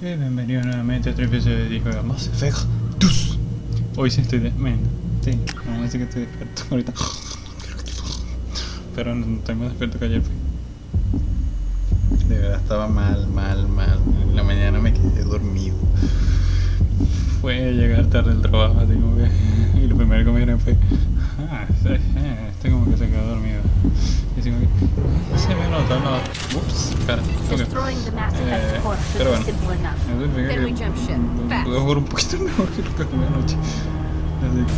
Bienvenido nuevamente a otro episodio de Juega Más Effect. Hoy sí estoy despierto. Sí, vamos a decir que estoy despierto ahorita. Pero no estoy más despierto que ayer. De verdad estaba mal. En la mañana me quedé dormido. Fue llegar tarde al trabajo, así como que... Y lo primero que me dijeron fue... este como que se quedó dormido. Y así como que... Se me nota, no. Ups, espera. Okay. Pero bueno, eso significa que pude jugar un poquito mejor que lo que jugué anoche. Así que...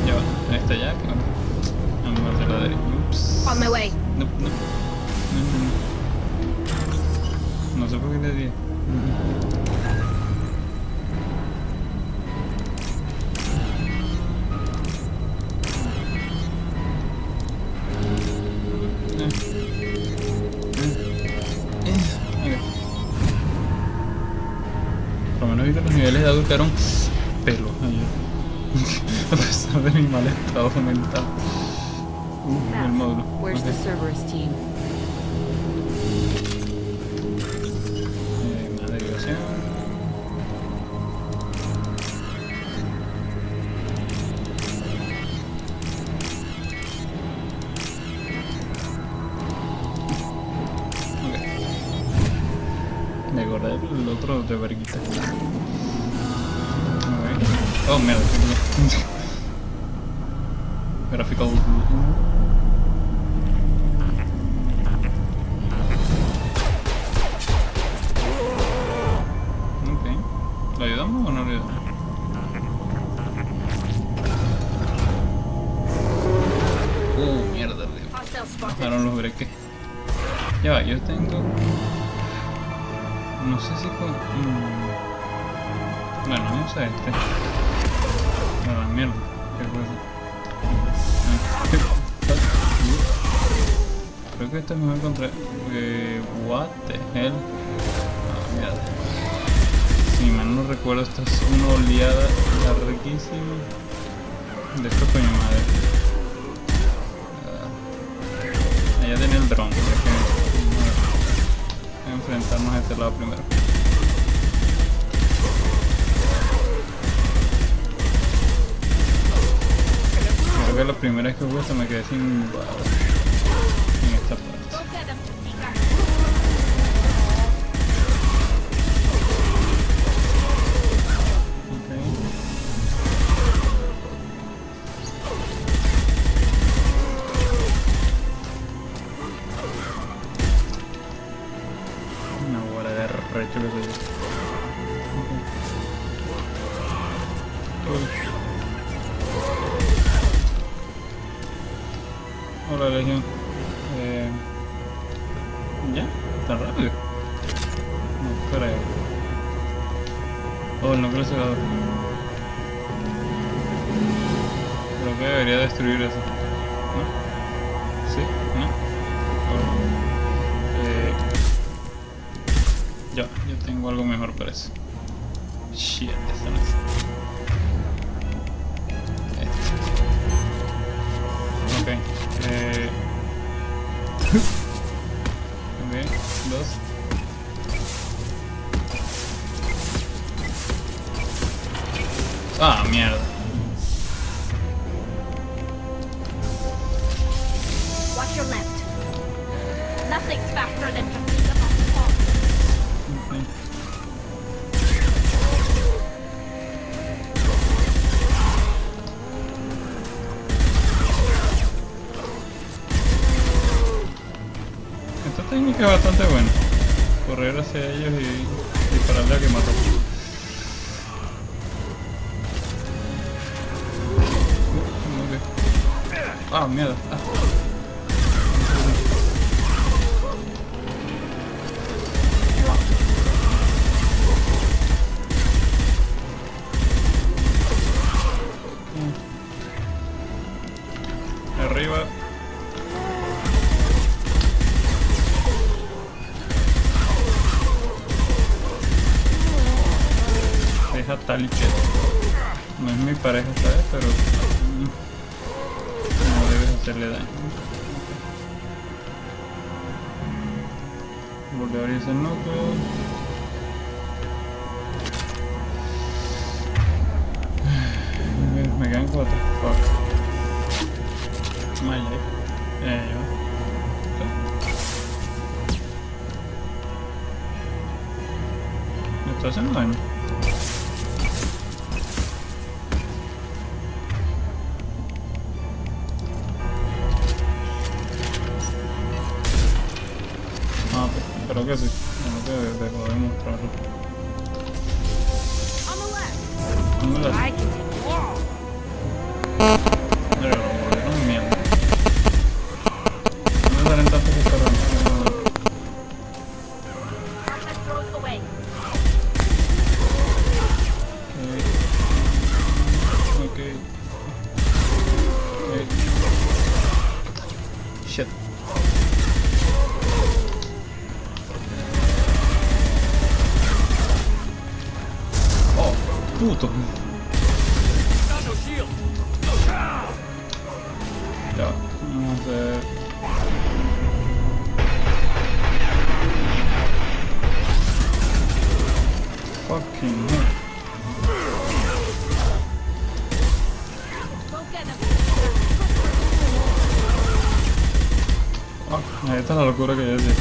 Ya va, ahí está ya, que vamos a hacer la de... Ups. On my way. No sé por qué le di. Por lo menos vi que los niveles de adulto eran pelos ayer. A pesar de mi mal estado mental. El módulo. Where's the Cerberus team? Más derivación. Me acordé del otro de verguita. Oh, mierda. Gráfico. Ok. ¿Lo ayudamos o no lo ayudamos? Mierda, pasaron los breques. Ya va, yo tengo... No sé si con... Bueno, vamos a este. A la mierda. ¿Qué fue eso? Creo que este es mejor contra... what the hell? Mierda. Si mal no recuerdo, esta es una oleada larguísima de esto con mi madre. Allá tiene el dron, así que enfrentarnos a este lado primero. Creo que la primera vez que jugué me quedé sin balas en esta parte. Recho que soy yo. Hola Legión. ¿Ya? ¿Tan rápido? No creo. Oh, el núcleo cegador. Creo que debería destruir eso. ¿No? ¿Sí? ¿No? Yo tengo algo mejor para eso. Shit, esto no es. Ok. Ok, 2. Ah, mierda. Watch your left. Nothing's faster than esta técnica es bastante buena. Correr hacia ellos y dispararle a que mata. Okay. Ah, mierda. Arriba. Deja tal y que no es mi pareja, ¿sabes? Pero no debes hacerle daño. Volver a abrirse el núcleo. Está haciendo daño. Ah, pues, creo que sí. Creo que debo demostrarlo. On the left. ¿Dónde la- I can take the wall. Pero lo volvieron mierda. No salen tantos restaurantes. Darkness throws away. Ok. Shit. Oh, puto. Ya, vamos a hacer. Fucking hell. Go get him. Fuck, esta es la locura que yo decía.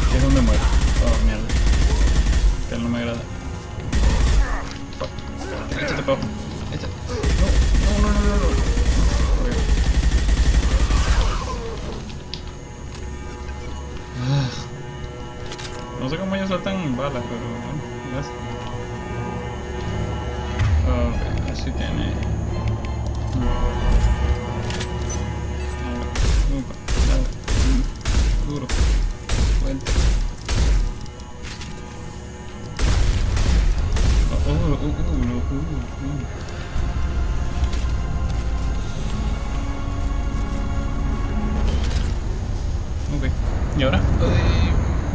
Aquí es donde muero. Oh, mierda. Que él no me agrada. Fuck. Échate para abajo. Échate. No. Ok. No sé cómo ellos saltan balas, pero bueno, ya. Ok, así tiene. Nada. Duro. Vuelta. Ok. ¿Y ahora?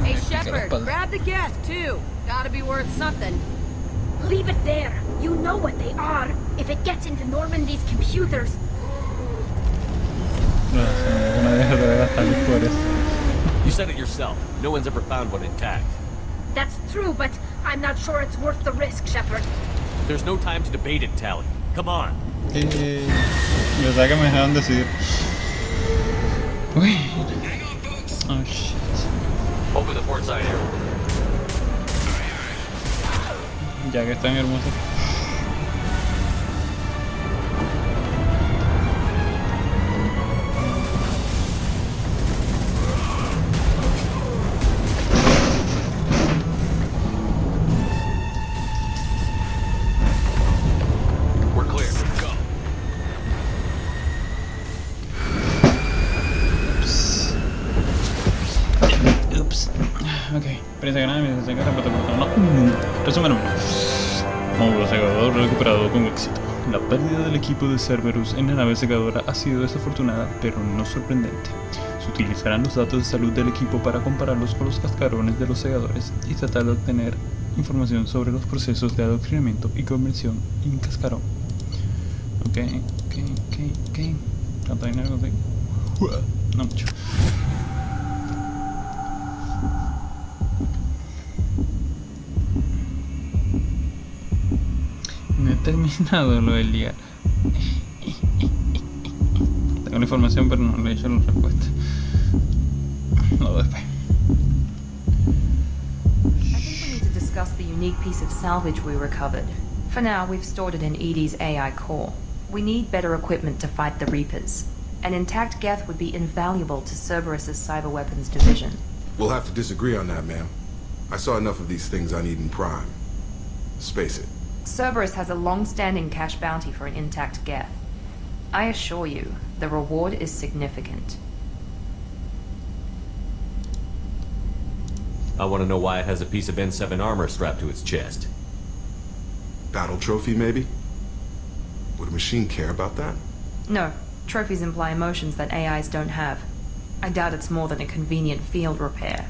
Hey, Me pica la Shepard, espalda. grab the gas too. Gotta be worth something. Leave it there. You know what they are. If it gets into Normandy's computers. No, no deja de gastar mis poderes. You said it yourself. No one's ever found one intact. That's true, but I'm not sure it's worth the risk, Shepard. There's no time to debate it, Tally. Come on. Yo sé que me dejaron decidir. Uy. Oh shit. Open the port side area. Ya que están hermosos. We're clear. Go. Ups. Ok. Presa ganada, me dice que no. Resumen 1. Módulo segador recuperado con éxito. La pérdida del equipo de Cerberus en la nave segadora ha sido desafortunada, pero no sorprendente. Se utilizarán los datos de salud del equipo para compararlos con los cascarones de los segadores y tratar de obtener información sobre los procesos de adoctrinamiento y conversión en cascarón. Ok. ¿Cuánto dinero conseguí? No mucho. No he terminado lo del día. Tengo la información, pero no le he hecho la respuesta. Lo después. I think we need to discuss the unique piece of salvage we recovered. For now, we've stored it in Edie's AI core. We need better equipment to fight the Reapers. An intact Geth would be invaluable to Cerberus's cyber weapons division. We'll have to disagree on that, ma'am. I saw enough of these things on Eden Prime. Space it. Cerberus has a long-standing cash bounty for an intact Geth. I assure you, the reward is significant. I want to know why it has a piece of N7 armor strapped to its chest. Battle trophy, maybe? Would a machine care about that? No, trophies imply emotions that AIs don't have. I doubt it's more than a convenient field repair.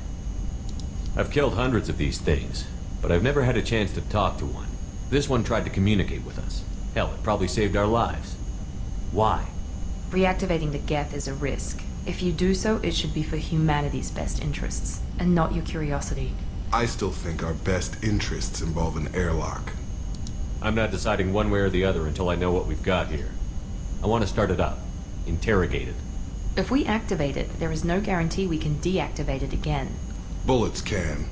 I've killed hundreds of these things, but I've never had a chance to talk to one. This one tried to communicate with us. Hell, it probably saved our lives. Why? Reactivating the Geth is a risk. If you do so, it should be for humanity's best interests, and not your curiosity. I still think our best interests involve an airlock. I'm not deciding one way or the other until I know what we've got here. I want to start it up. Interrogate it. If we activate it, there is no guarantee we can deactivate it again. Bullets can.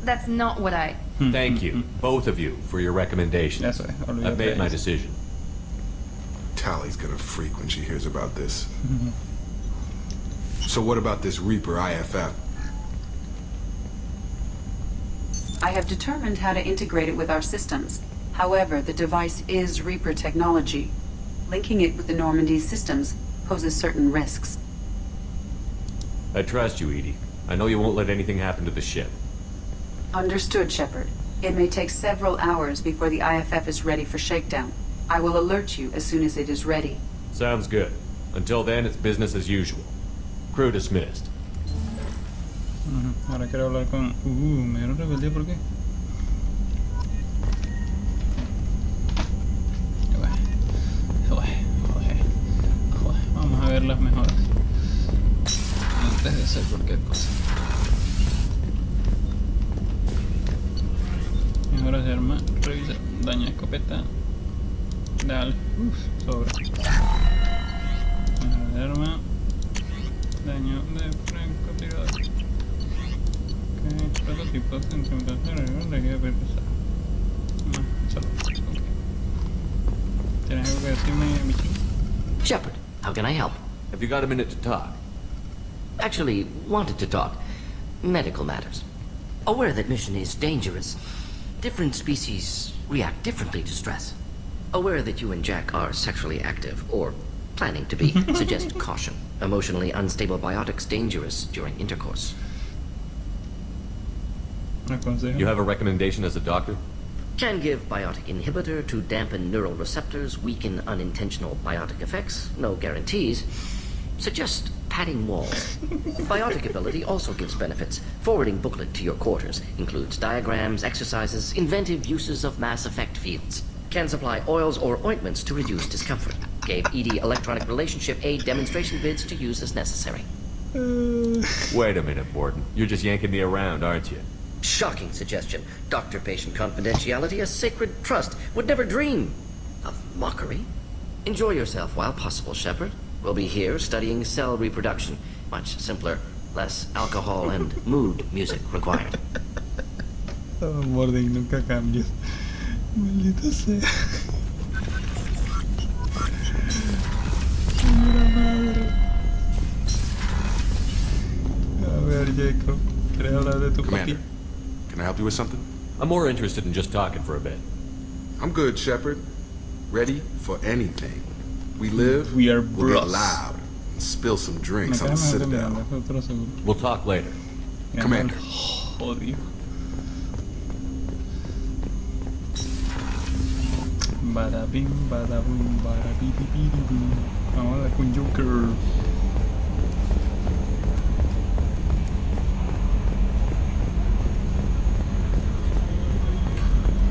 That's not what I... Thank you, both of you, for your recommendations. Eso es, olvídate I've made de my eso. decision. Tally's gonna freak when she hears about this. So what about this Reaper IFF? I have determined how to integrate it with our systems. However, the device is Reaper technology. Linking it with the Normandy's systems poses certain risks. I trust you, Edie. I know you won't let anything happen to the ship. Understood, Shepard. It may take several hours before the IFF is ready for shakedown. I will alert you as soon as it is ready. Sounds good. Until then, it's business as usual. Crew dismissed. Ahora quiero hablar con... me dieron rebeldía, ¿por qué? Vamos a ver las mejoras antes de hacer cualquier cosa. Mejoras de arma, revisa, daño de escopeta, dale, sobra. Mejoras de arma, daño de francotirador. Ok, prototipos, intimidación, requiere pesado. No, solo, ok. ¿Tienes algo que decirme, Michi? Shepard, how can I help? Have you got a minute to talk? Actually, wanted to talk. Medical matters. Aware that mission is dangerous. Different species react differently to stress. Aware that you and Jack are sexually active, or planning to be, suggest caution. Emotionally unstable biotics dangerous during intercourse. You have a recommendation as a doctor? Can give biotic inhibitor to dampen neural receptors, weaken unintentional biotic effects. No guarantees. Suggest padding walls. Biotic ability also gives benefits. Forwarding booklet to your quarters. Includes diagrams, exercises, inventive uses of mass effect fields. Can supply oils or ointments to reduce discomfort. Gave ED electronic relationship aid demonstration vids to use as necessary. Wait a minute, Borden. You're just yanking me around, aren't you? Shocking suggestion. Doctor-patient confidentiality, a sacred trust. Would never dream of mockery. Enjoy yourself while possible, Shepard. We'll be here studying cell reproduction. Much simpler, less alcohol and mood music required. Oh, Borden, nunca cambies. Maldito sea. Mira madre. A ver, Jacob, ¿quieres hablar de tu Commander, papi? can I help you with something? I'm more interested in just talking for a bit. I'm good, Shepard. Ready for anything. We live, We are we'll get bros. loud, and spill some Me drinks on cae the mejor Citadel. Miranda, eso te lo aseguro. We'll talk later. Miranda, Commander. Odio. Badabim, badabum, badabibibibibim. Vamos a ver con Joker.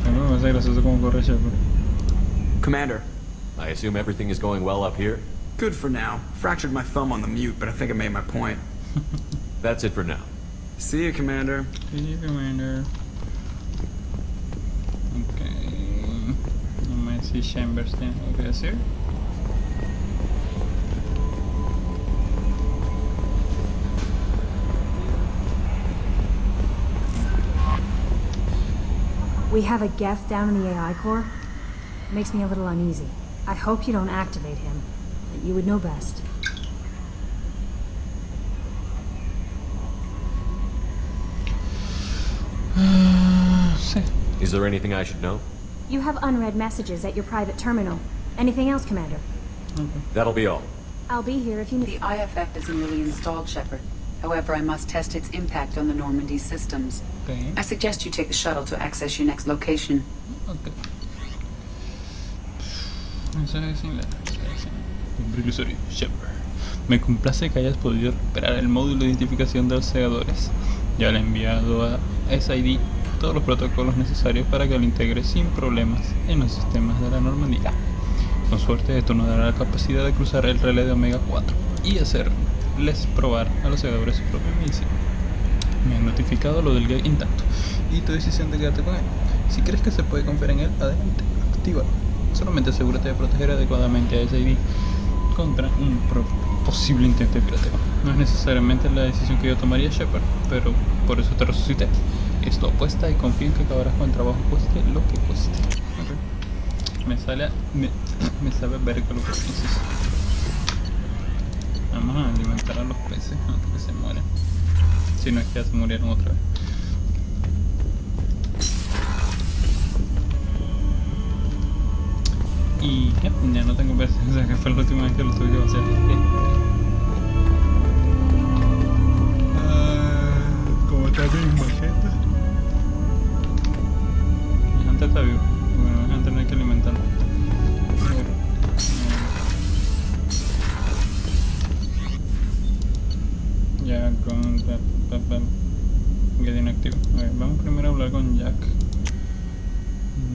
A mí me parece gracioso como corre Shepard. Commander, I assume everything is going well up here? good for now. Fractured my thumb on the mute, but I think I made my point. That's it for now. See you, Commander. Sí, Commander. Ok. No me si Chambers tiene algo que decir. We have a Geth down in the AI core. Makes me a little uneasy. I hope you don't activate him. You would know best. Sí. Is there anything I should know? You have unread messages at your private terminal. Anything else, Commander? That'll be all. I'll be here if you The need. IFF is newly installed, Shepard. However, I must test its impact on the Normandy systems. Ok. I suggest you take the shuttle to access your next location. Ok. Mensaje sin letra. Soy Shepard. Me complace que hayas podido recuperar el módulo de identificación de los segadores. Ya le he enviado a SID todos los protocolos necesarios para que lo integre sin problemas en los sistemas de la Normandía. Con suerte esto nos dará la capacidad de cruzar el relé de Omega 4 y hacerles probar a los segadores su propia misión. Me han notificado lo del gag intacto y tu decisión de quedarte con él. Si crees que se puede confiar en él, adelante, actívalo. Solamente asegúrate de proteger adecuadamente a SID contra un posible intento de pirateo. No es necesariamente la decisión que yo tomaría, Shepard, pero por eso te resucité. Esto apuesta y confío en que acabarás con el trabajo, cueste lo que cueste. Okay. Me sabe ver con lo que dices. Vamos a alimentar a los peces antes que se mueran. Si no es que ya se murieron otra vez. Y ya no tengo versión, o sea que fue la última vez que lo tuve que hacer. ¿Cómo está mi machete? Mi Hunter está vivo. Bueno, mi Hunter no hay que alimentarlo. Ya con... Ya tiene activo. A ver, vamos primero a hablar con Jack.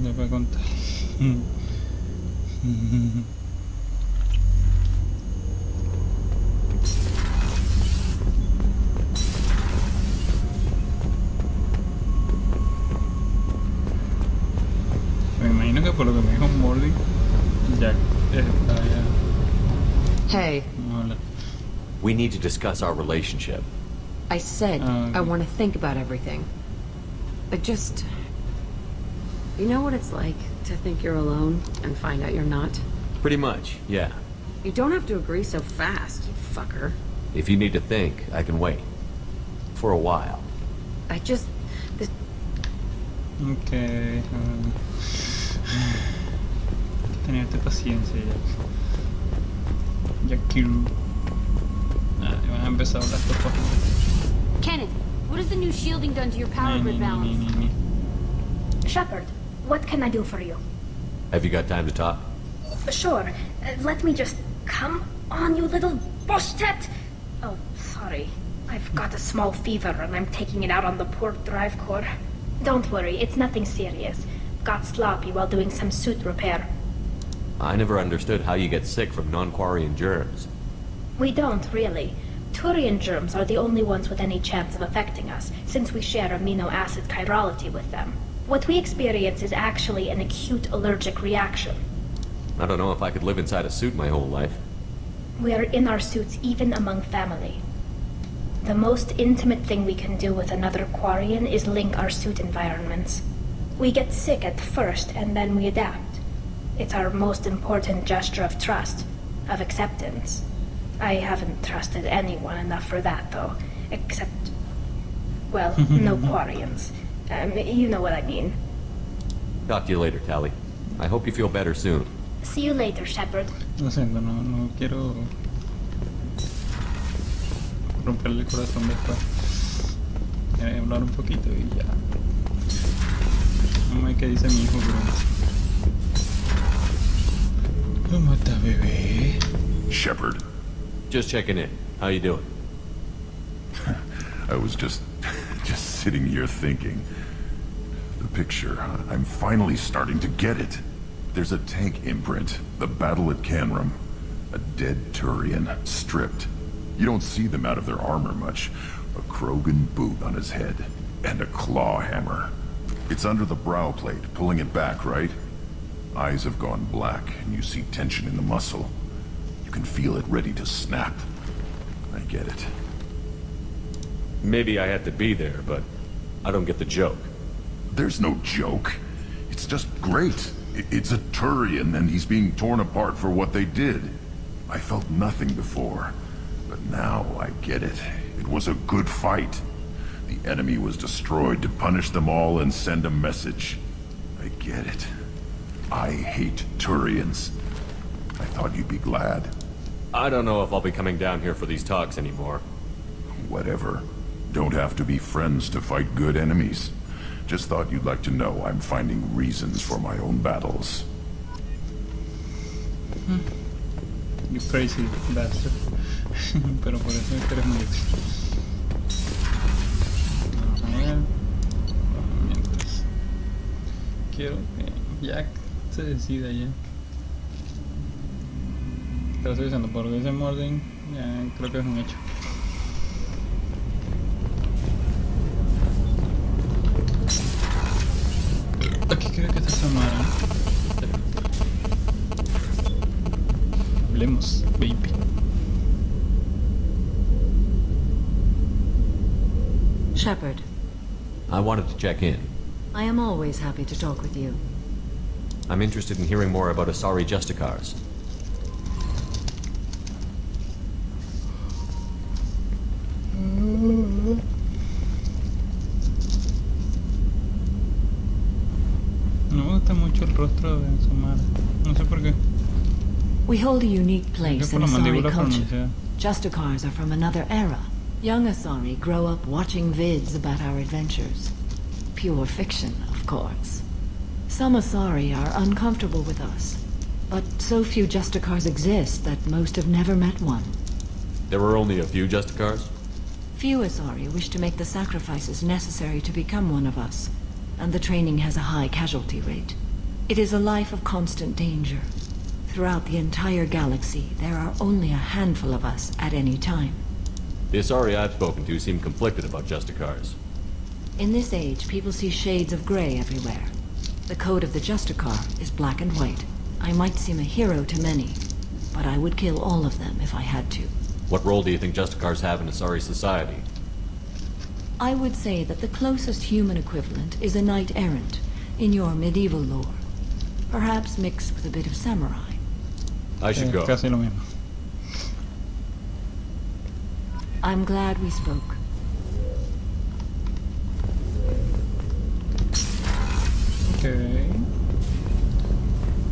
Después contar. Me imagino que por lo que me dijo Morty, Jack está ya... Hey, Hola. We need to discuss our relationship. I said I want to think about everything. I just... You know what it's like to think you're alone and find out you're not? Pretty much, yeah. You don't have to agree so fast, you fucker. If you need to think, I can wait. For a while. I just... Ok. Tenerte paciencia, Jack. Jack Kirby. Van a empezar a hablar por favor. Kenneth, what has the new shielding done to your power grid balance? Shepard, what can I do for you? Have you got time to talk? Sure. Let me just... Come on, you little bushtet! Oh, sorry. I've got a small fever and I'm taking it out on the poor drive core. Don't worry, it's nothing serious. Got sloppy while doing some suit repair. I never understood how you get sick from non-Quarian germs. We don't, really. Turian germs are the only ones with any chance of affecting us, since we share amino acid chirality with them. What we experience is actually an acute allergic reaction. I don't know if I could live inside a suit my whole life. We are in our suits even among family. The most intimate thing we can do with another Quarian is link our suit environments. We get sick at first and then we adapt. It's our most important gesture of trust, of acceptance. I haven't trusted anyone enough for that, though. Except... well, no Quarians. You know what I mean. Talk to you later, Tally. I hope you feel better soon. See you later, Shepard. Lo siento, no quiero romperle el corazón después. Quiero hablar un poquito y ya. Vamos a ver qué dice mi hijo Bruno. ¿Cómo está, bebé? Shepard. Just checking in. How you doing? I was just sitting here thinking. The picture, I'm finally starting to get it. There's a tank imprint, the battle at Canram. A dead Turian, stripped. You don't see them out of their armor much. A Krogan boot on his head, and a claw hammer. It's under the brow plate, pulling it back, right? Eyes have gone black, and you see tension in the muscle. You can feel it ready to snap. I get it. Maybe I had to be there, but I don't get the joke. There's no joke. It's just great. It's a Turian, and he's being torn apart for what they did. I felt nothing before, but now I get it. It was a good fight. The enemy was destroyed to punish them all and send a message. I get it. I hate Turians. I thought you'd be glad. I don't know if I'll be coming down here for these talks anymore. Whatever. Don't have to be friends to fight good enemies. Just thought you'd like to know I'm finding reasons for my own battles. You crazy bastard. Pero por eso eres muy útil. Vamos a ver. Mientras. Quiero que Jack se decida ya. Pero estoy diciendo, por ese Mording, ya creo que es un hecho. Aquí creo que está Samara. Hablemos, baby. Shepard, I wanted to check in. I am always happy to talk with you. I'm interested in hearing more about Asari Justicars. No me gusta mucho el rostro de su madre. No sé por qué. We hold a unique place in por la Asari mandíbula culture. pronunciada. Justicars are from another era. Young Asari grow up watching vids about our adventures. Pure fiction, of course. Some Asari are uncomfortable with us, but so few Justicars exist that most have never met one. There were only a few Justicars? Few Asari wish to make the sacrifices necessary to become one of us, and the training has a high casualty rate. It is a life of constant danger. Throughout the entire galaxy, there are only a handful of us at any time. The Asari I've spoken to seem conflicted about Justicars. In this age, people see shades of gray everywhere. The code of the Justicar is black and white. I might seem a hero to many, but I would kill all of them if I had to. What role do you think Justicars have in Asari society? I would say that the closest human equivalent is a knight-errant, in your medieval lore. Perhaps mixed with a bit of samurai. I should go. Casi lo mismo. I'm glad we spoke. Ok.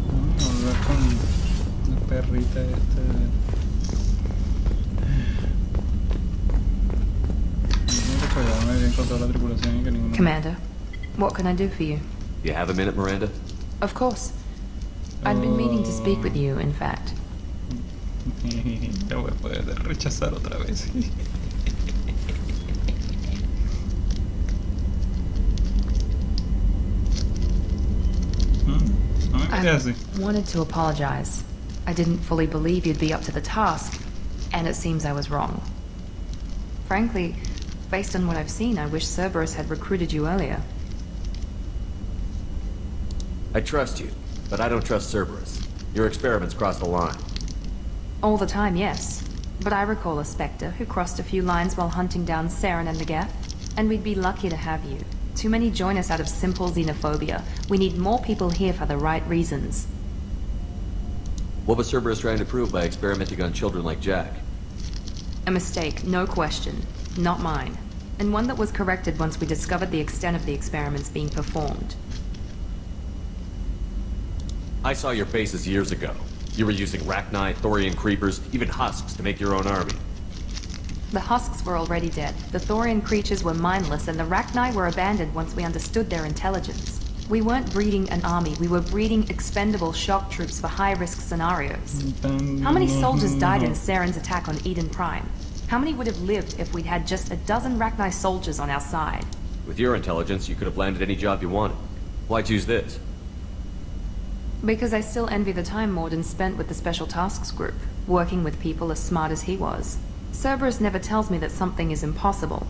Vamos a hablar con la perrita esta. Tengo que pegarme bien con toda la tripulación y que ninguno... Commander, what can I do for you? You have a minute, Miranda? Of course. I'd been meaning to speak with you, in fact. Ya voy a poder rechazar otra vez. No me quedé así. I wanted to apologize. I didn't fully believe you'd be up to the task, and it seems I was wrong. Frankly, based on what I've seen, I wish Cerberus had recruited you earlier. I trust you, but I don't trust Cerberus. Your experiments crossed the line. All the time, yes. But I recall a Spectre who crossed a few lines while hunting down Saren and the Geth, and we'd be lucky to have you. Too many join us out of simple xenophobia. We need more people here for the right reasons. What was Cerberus trying to prove by experimenting on children like Jack? A mistake, no question. Not mine. And one that was corrected once we discovered the extent of the experiments being performed. I saw your bases years ago. You were using Rachni, Thorian creepers, even husks to make your own army. The husks were already dead. The Thorian creatures were mindless, and the Rachni were abandoned once we understood their intelligence. We weren't breeding an army, we were breeding expendable shock troops for high-risk scenarios. How many soldiers died in Saren's attack on Eden Prime? How many would have lived if we'd had just a dozen Rachni soldiers on our side? With your intelligence, you could have landed any job you wanted. Why choose this? Because I still envy the time Morden spent with the Special Tasks Group, working with people as smart as he was. Cerberus never tells me that something is impossible.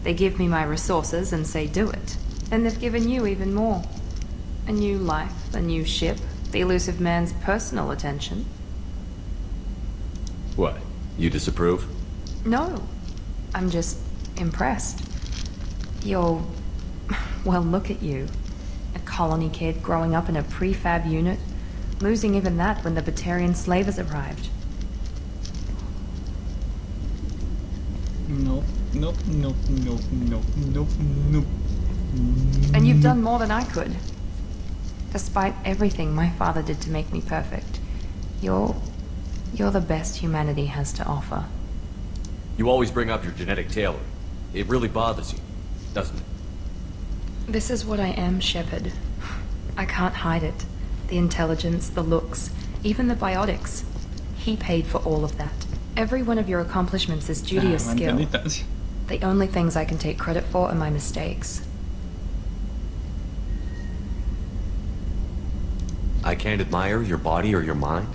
They give me my resources and say do it. And they've given you even more. A new life, a new ship, the elusive man's personal attention. What? You disapprove? No. I'm just impressed. You're... well, look at you. A colony kid growing up in a prefab unit, losing even that when the Batarian slavers arrived. No. And you've done more than I could. Despite everything my father did to make me perfect, you're the best humanity has to offer. You always bring up your genetic tailoring. It really bothers you, doesn't it? This is what I am, Shepard. I can't hide it. The intelligence, the looks, even the biotics. He paid for all of that. Every one of your accomplishments is due to your skill. The only things I can take credit for are my mistakes. I can't admire your body or your mind?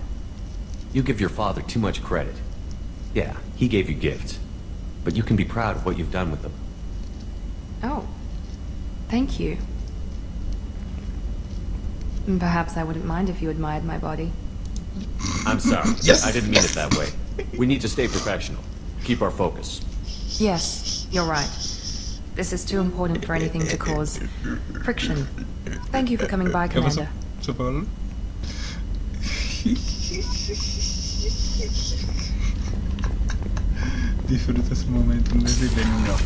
You give your father too much credit. Yeah, he gave you gifts. But you can be proud of what you've done with them. Oh. Thank you. Perhaps I wouldn't mind if you admired my body. I'm sorry. Yes! I didn't mean it that way. We need to stay professional. Keep our focus. Yes, you're right. This is too important for anything to cause friction. Thank you for coming by, Commander. ¿Se apagó la luz? Disfruta ese momento en decirle no.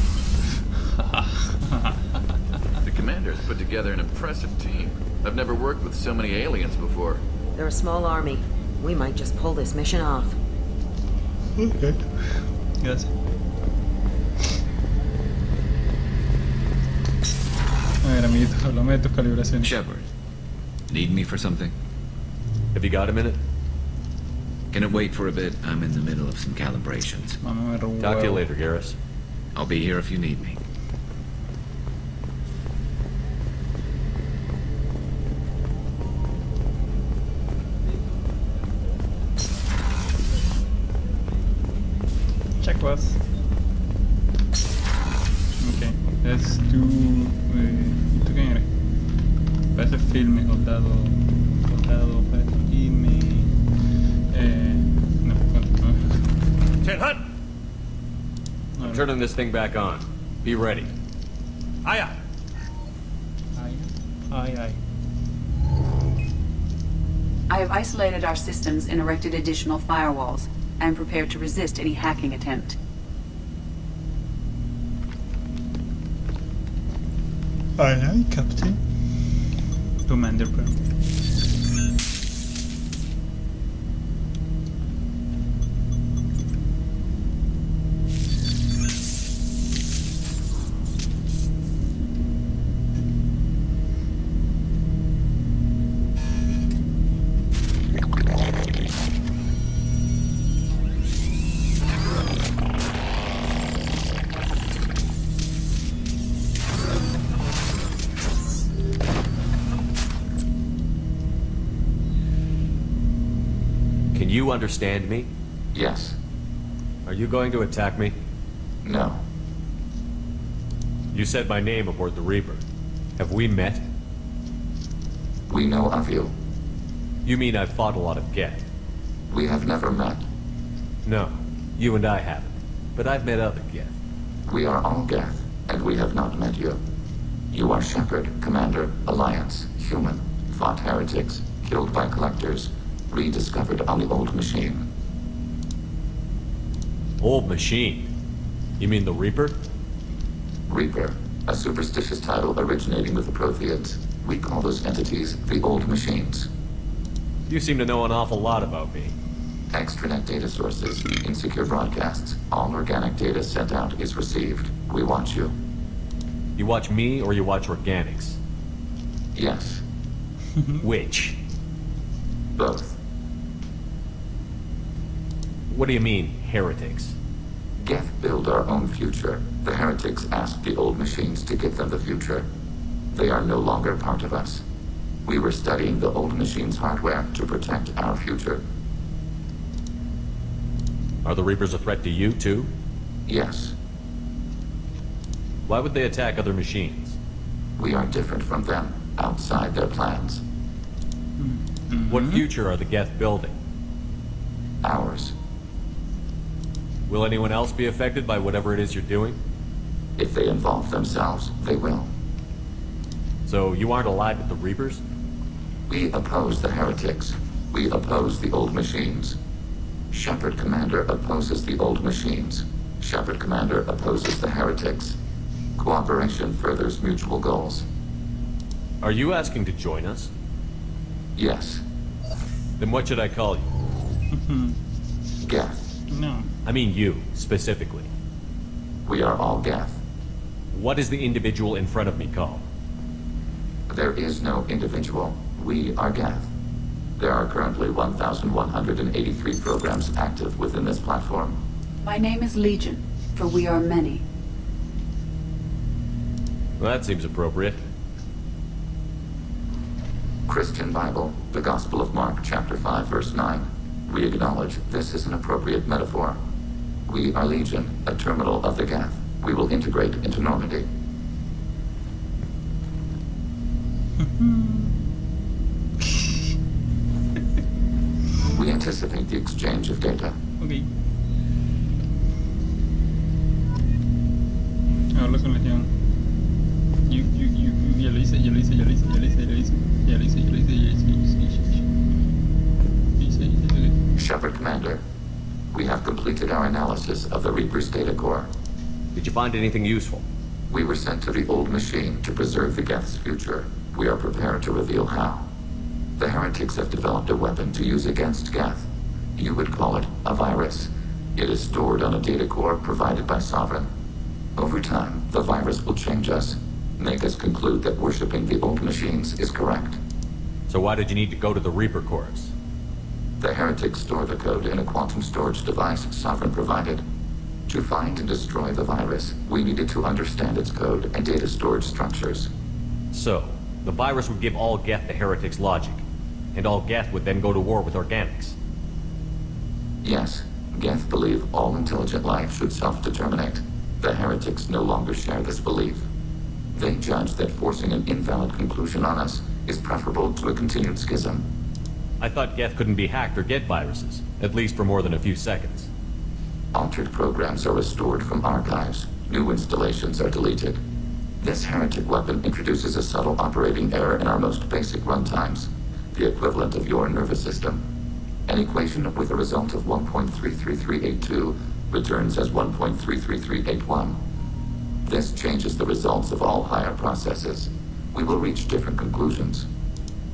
The commander's put together an impressive team. I've never worked with so many aliens before. They're a small army. We might just pull this mission off. Okay. Gracias. A ver, amiguito, háblame de tus calibraciones. Shepard, need me for something? Have you got a minute? Can it wait for a bit? I'm in the middle of some calibrations. Talk to you later, Garrus. I'll be here if you need me. Check was. Ok, let's do. ¿Y tú quién eres? Parece filme, soldado, parece filme. No, no. Ten Hunt! I'm turning this thing back on. Be ready. Aye, aye. Aye, aye. I have isolated our systems and erected additional firewalls. I am prepared to resist any hacking attempt. Aye, aye, Captain. Commander, bro. Can you understand me? Yes. Are you going to attack me? No. You said my name aboard the Reaper. Have we met? We know of you. You mean I've fought a lot of Geth? We have never met. No, you and I haven't. But I've met other Geth. We are all Geth, and we have not met you. You are Shepard, Commander, Alliance, human, fought heretics, killed by collectors, rediscovered on the old machine. Old machine? You mean the Reaper? Reaper, a superstitious title originating with the Protheans. We call those entities the old machines. You seem to know an awful lot about me. Extranet data sources, insecure broadcasts, all organic data sent out is received. We watch you. You watch me or you watch organics? Yes. Which? Both. What do you mean, heretics? Geth build our own future. The heretics asked the old machines to give them the future. They are no longer part of us. We were studying the old machines' hardware to protect our future. Are the Reapers a threat to you, too? Yes. Why would they attack other machines? We are different from them, outside their plans. What future are the Geth building? Ours. Will anyone else be affected by whatever it is you're doing? If they involve themselves, they will. So you aren't allied with the Reapers? We oppose the heretics. We oppose the old machines. Shepard Commander opposes the old machines. Shepard Commander opposes the heretics. Cooperation furthers mutual goals. Are you asking to join us? Yes. Then what should I call you? Geth. No. I mean you, specifically. We are all Geth. What is the individual in front of me called? There is no individual. We are Geth. There are currently 1,183 programs active within this platform. My name is Legion, for we are many. Well, that seems appropriate. Christian Bible, the Gospel of Mark, chapter 5, verse 9. We acknowledge this is an appropriate metaphor. We are Legion, a terminal of the Geth. We will integrate into Normandy. We anticipate the exchange of data. Ok. Habla con Legión. Ya lo hice. Shepard Commander, we have completed our analysis of the Reaper's data core. Did you find anything useful? We were sent to the old machine to preserve the Geth's future. We are prepared to reveal how. The heretics have developed a weapon to use against Geth. You would call it a virus. It is stored on a data core provided by Sovereign. Over time, the virus will change us, make us conclude that worshipping the old machines is correct. So why did you need to go to the Reaper Corps? The heretics store the code in a quantum storage device Sovereign provided. To find and destroy the virus, we needed to understand its code and data storage structures. So, the virus would give all Geth the heretics' logic, and all Geth would then go to war with organics. Yes, Geth believe all intelligent life should self-determinate. The heretics no longer share this belief. They judge that forcing an invalid conclusion on us is preferable to a continued schism. I thought Geth couldn't be hacked or get viruses, at least for more than a few seconds. Altered programs are restored from archives. New installations are deleted. This heretic weapon introduces a subtle operating error in our most basic runtimes, the equivalent of your nervous system. An equation with a result of 1.33382 returns as 1.33381. This changes the results of all higher processes. We will reach different conclusions.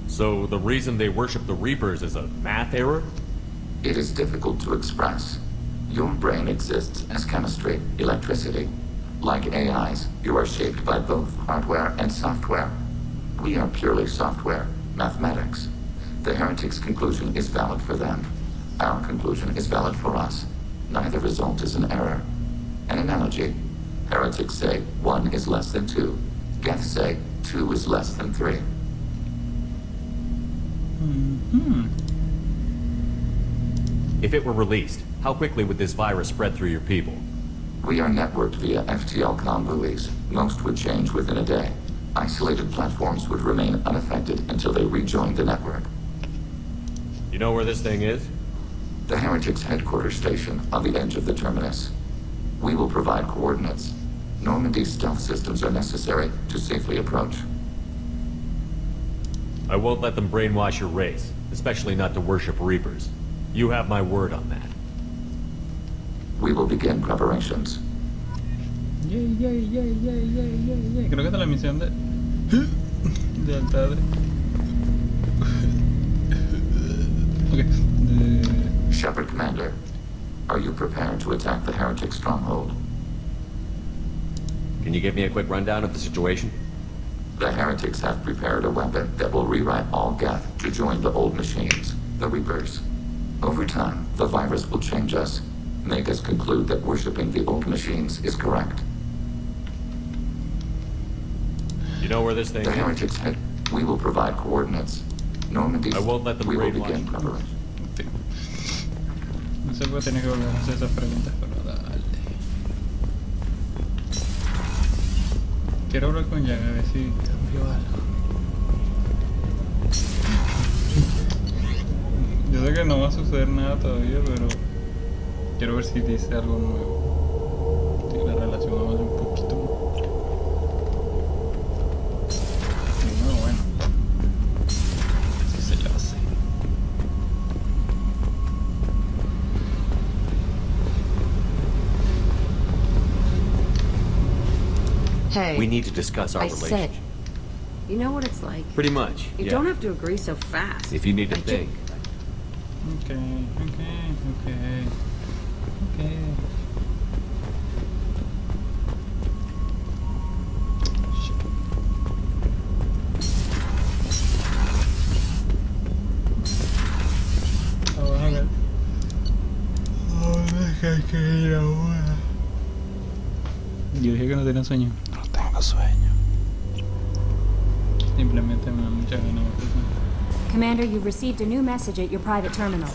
So the reason they worship the Reapers is a math error? It is difficult to express. Your brain exists as chemistry, electricity. Like AIs, you are shaped by both hardware and software. We are purely software, mathematics. The heretics' conclusion is valid for them. Our conclusion is valid for us. Neither result is an error. An analogy. Heretics say 1 is less than 2. Geth say 2 is less than 3. If it were released, how quickly would this virus spread through your people? We are networked via FTL-COM buoys. Most would change within a day. Isolated platforms would remain unaffected until they rejoined the network. You know where this thing is? The heretics' headquarters station on the edge of the terminus. We will provide coordinates. Normandy's stealth systems are necessary to safely approach. I won't let them brainwash your race, especially not to worship Reapers. You have my word on that. We will begin preparations. Yay. Creo que esta es la misión de Altadre. Okay. Shepard Commander, are you prepared to attack the heretic stronghold? Can you give me a quick rundown of the situation? The heretics have prepared a weapon that will rewrite all Geth to join the old machines, the Reapers. Over time, the virus will change us, make us conclude that worshipping the old machines is correct. You know where this thing The is? heretics head. We will provide coordinates. Normandy. I won't let them We will brainwash begin you. preparation. No sé por qué tengo que volver a hacer esas preguntas, pero dale. Quiero hablar con Jan a ver si cambió algo. Yo sé que no va a suceder nada todavía, pero quiero ver si dice algo nuevo. Si la relación avanza un poquito. Si no, bueno. Eso se le hace. Hey. We need to discuss our I relationship. said, you know what it's like? Pretty much. You yeah. don't have to agree so fast. If you need to I think. Okay. Vamos a ver. ¿Dónde hay que ir ahora? Yo dije que no tenía sueño. No tengo sueño. Simplemente me da mucha ganas de hacer. Commander, you've received a new message at your private terminal.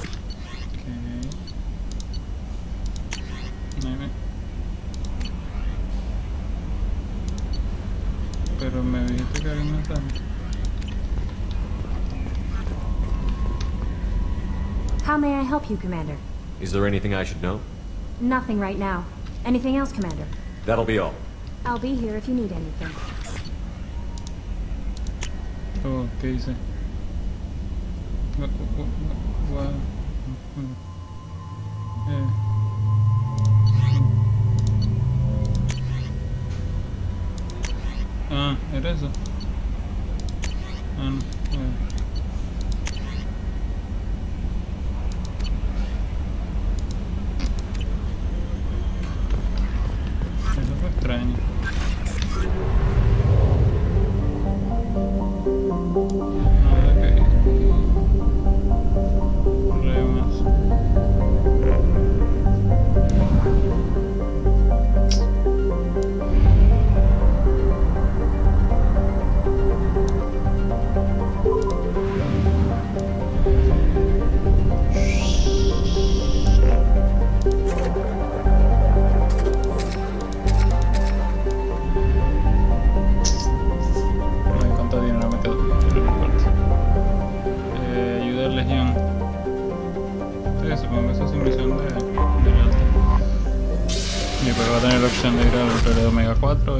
Pero me dijiste que había un mensaje. How may I help you, Commander? Is there anything I should know? Nothing right now. Anything else, Commander? That'll be all. I'll be here if you need anything. Oh, ¿qué dice? Ah, era eso. Ah, no. Eso fue extraño.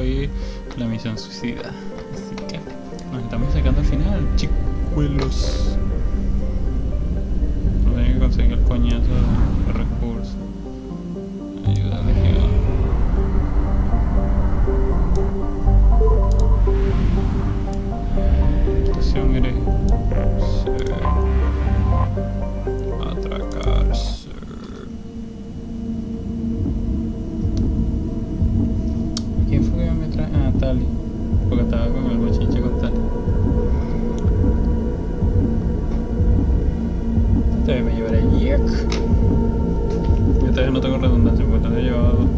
Y la misión suicida. Así que nos estamos acercando al final, chicuelos. Nos tenemos que conseguir el coñazo de recursos. Ayuda a Legión. Estación hereje. Atracarse. ¿Quién fue que me trajo? Ah, Tali. Porque estaba con el bochinche con Tali. Todavía me llevaré el Jack. Yo todavía no tengo redundancia porque todavía he llevado dos.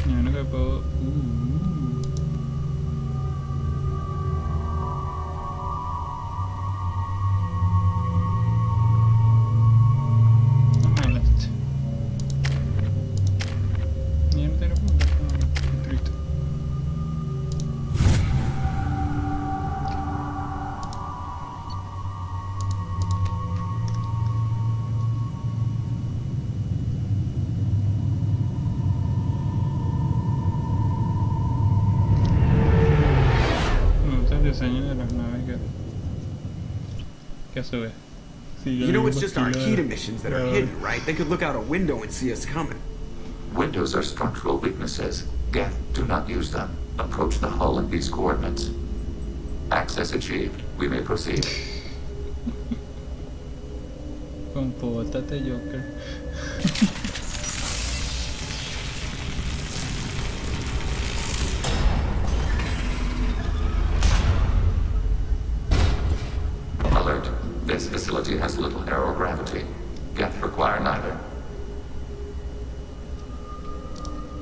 Yo no que puedo. Diseño de las naves que a su vez. You know, it's just our heat emissions that are hidden, right? They could look out a window and see us coming. Windows are structural weaknesses. Geth, do not use them. Approach the hull at these coordinates. Access achieved. We may proceed. Compórtate, Joker. Alert. This facility has little aerogravity. Geth require neither.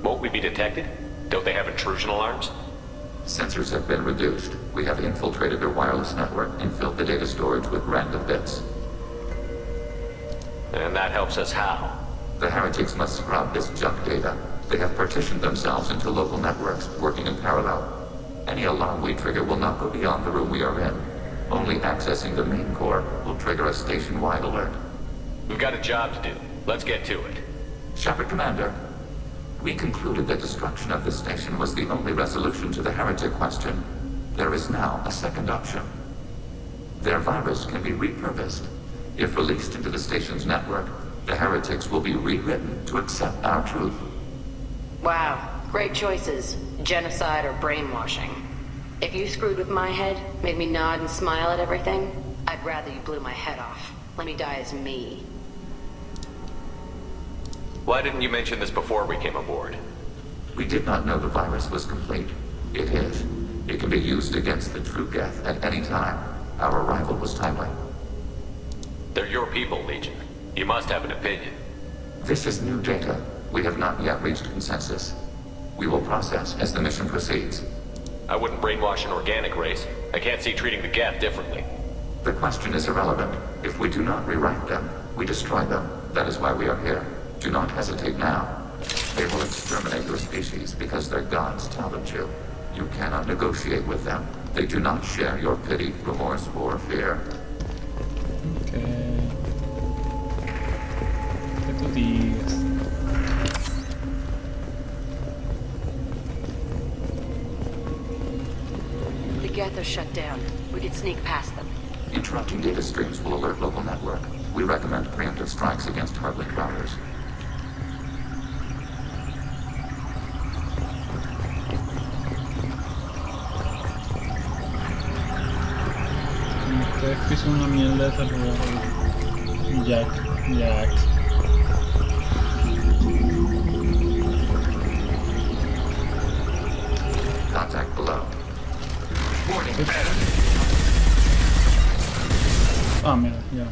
Won't we be detected? Don't they have intrusion alarms? Sensors have been reduced. We have infiltrated their wireless network and filled the data storage with random bits. And that helps us how? The heretics must scrub this junk data. They have partitioned themselves into local networks, working in parallel. Any alarm we trigger will not go beyond the room we are in. Only accessing the main core will trigger a station-wide alert. We've got a job to do. Let's get to it. Shepard Commander, we concluded that destruction of this station was the only resolution to the heretic question. There is now a second option. Their virus can be repurposed. If released into the station's network, the heretics will be rewritten to accept our truth. Wow, great choices. Genocide or brainwashing. If you screwed with my head, made me nod and smile at everything, I'd rather you blew my head off. Let me die as me. Why didn't you mention this before we came aboard? We did not know the virus was complete. It is. It can be used against the true Geth at any time. Our arrival was timely. They're your people, Legion. You must have an opinion. This is new data. We have not yet reached consensus. We will process as the mission proceeds. I wouldn't brainwash an organic race. I can't see treating the Geth differently. The question is irrelevant. If we do not rewrite them, we destroy them. That is why we are here. Do not hesitate now. They will exterminate your species because their gods tell them to. You cannot negotiate with them. They do not share your pity, remorse, or fear. Okay. tú digas. The Geth are shut down. We could sneak past them. Interrupting data streams will alert local network. We recommend preemptive strikes against hardlink routers. Ustedes son una mierda esa lugar. Jack. Contact below. Warning. Ah, mira, ya.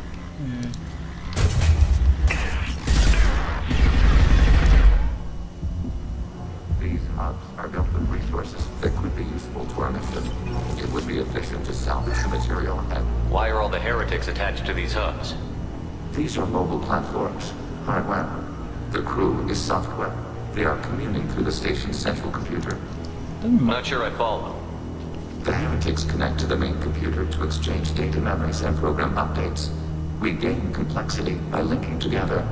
These hubs are built with resources that could be useful to our mission. It would be efficient to salvage the material and... Why are all the heretics attached to these hubs? These are mobile platforms. Hardware. The crew is software. They are communing through the station's central computer. Not sure I follow. The heretics connect to the main computer to exchange data memories and program updates. We gain complexity by linking together.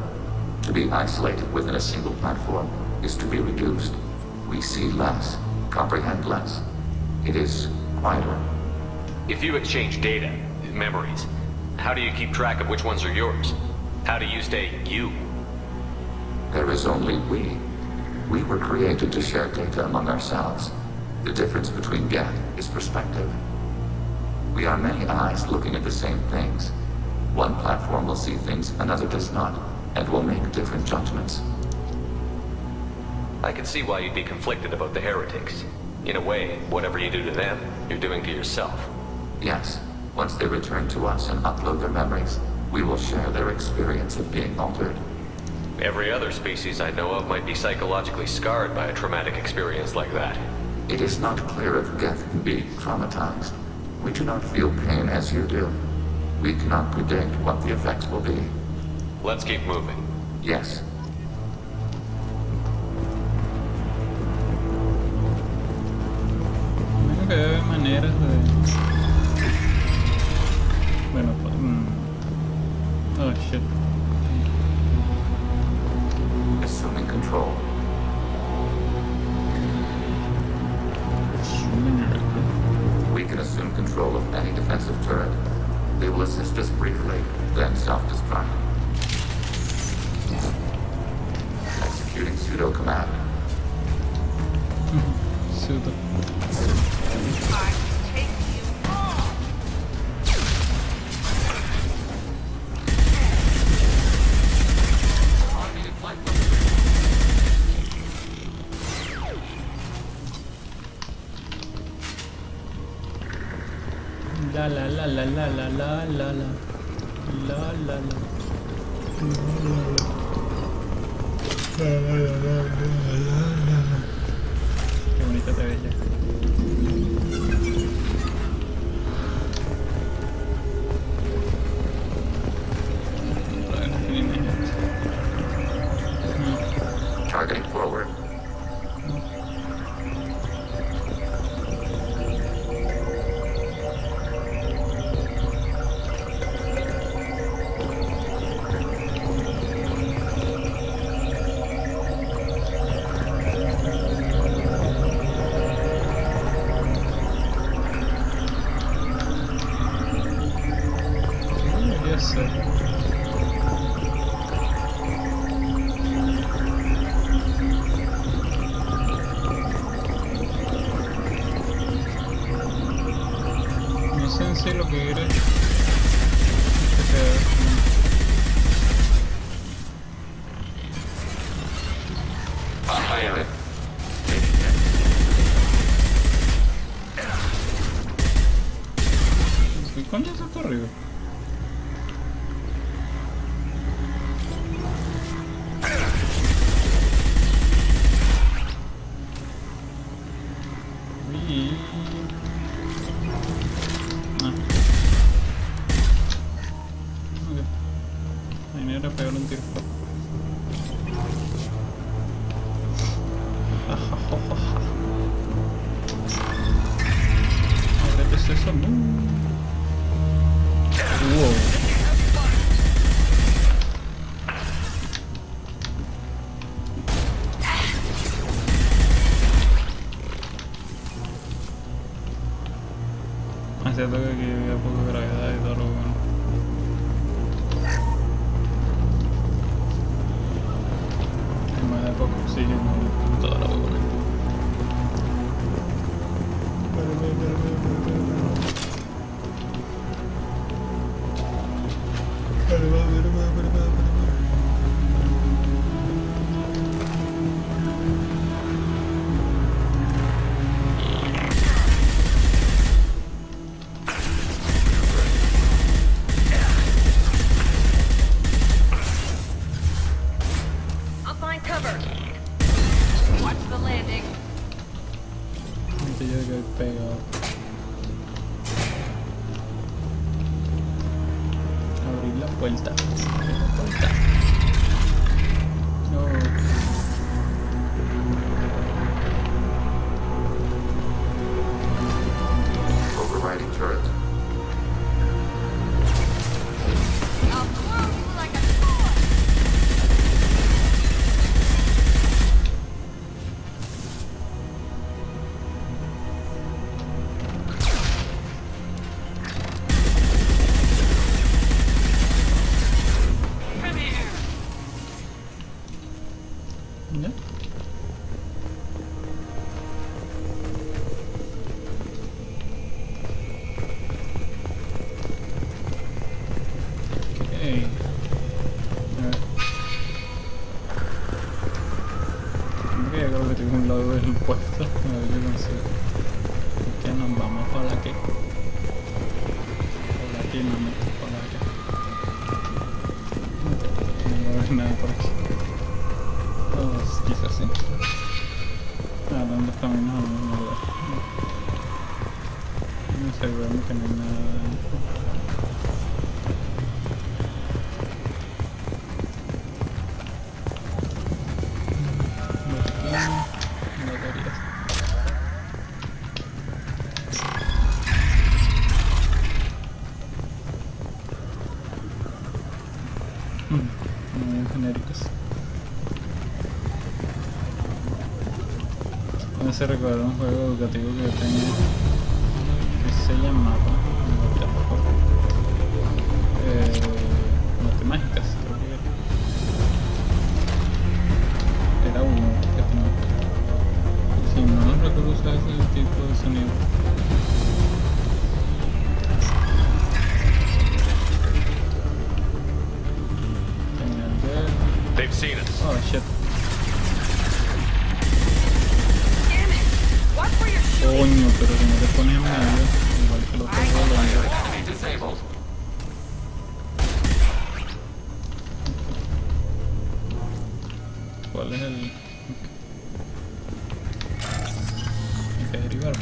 To be isolated within a single platform is to be reduced. We see less, comprehend less. It is quieter. If you exchange data, memories, how do you keep track of which ones are yours? How do you stay you? There is only we. We were created to share data among ourselves. The difference between Geth is perspective. We are many eyes looking at the same things. One platform will see things another does not, and will make different judgments. I can see why you'd be conflicted about the heretics. In a way, whatever you do to them, you're doing to yourself. Yes, once they return to us and upload their memories, we will share their experience of being altered. Every other species I know of might be psychologically scarred by a traumatic experience like that. It is not clear if Geth can be traumatized. We do not feel pain as you do. We cannot predict what the effects will be. Let's keep moving. Yes. Creo que debe haber maneras de... Bueno, oh shit. Assuming control. We can assume control of any defensive turret. They will assist us briefly, then self-destruct. Executing pseudo command. Pseudo. La la la la la la la la la la la. Qué bonita te ves ya. Targeting forward. No sé en sí lo que quiere. ¿Qué coño es esto arriba? Uy. Ah. Ok. Ahí me era pegar un tiro. ¿Qué es eso? No. Wow. Hacía toque que había poco gravedad y todo lo bueno. Me da poco oxígeno y todo lo bueno. I'll find cover. Watch the landing. Yo que pegado. Abrir la puerta. No. Overriding turret. I'll throw you like a toy. Come here. ¿Ya? Okay. Creo que tengo un lado del puesto. A ver qué consigo. Que nos vamos por aquí. Por aquí no me por aquí. No va a haber nada por aquí. Pues quizás sí. Ah, ¿dónde caminos al mismo lugar? No aseguramos que no hay nada. Muy genéricos. Me hace recordar un juego educativo que yo tenía que se llamaba Matemáticas, creo que era uno que tenía. Si no recuerdo usar ese tipo de sonido. They've seen us. Oh shit. Damn it. Watch where you're shooting. Coño, pero si no te pones en medio, igual que los juegos Enemy disabled. ¿Cuál es el...? Hay que derivar.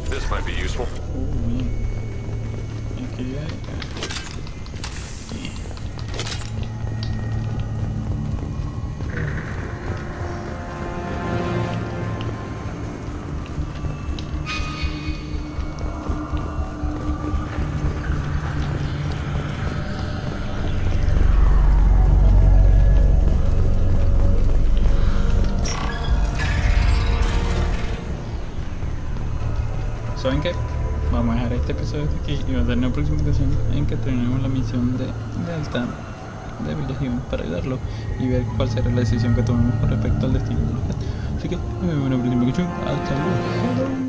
This might be useful. Bien. Aquí hay... ¿Saben qué? Vamos a dejar este episodio hasta aquí y va a tener una próxima ocasión en que terminemos la misión de lealtad de Villagión para ayudarlo y ver cuál será la decisión que tomemos con respecto al destino de los gatos. Así que nos vemos en la próxima ocasión. Hasta luego.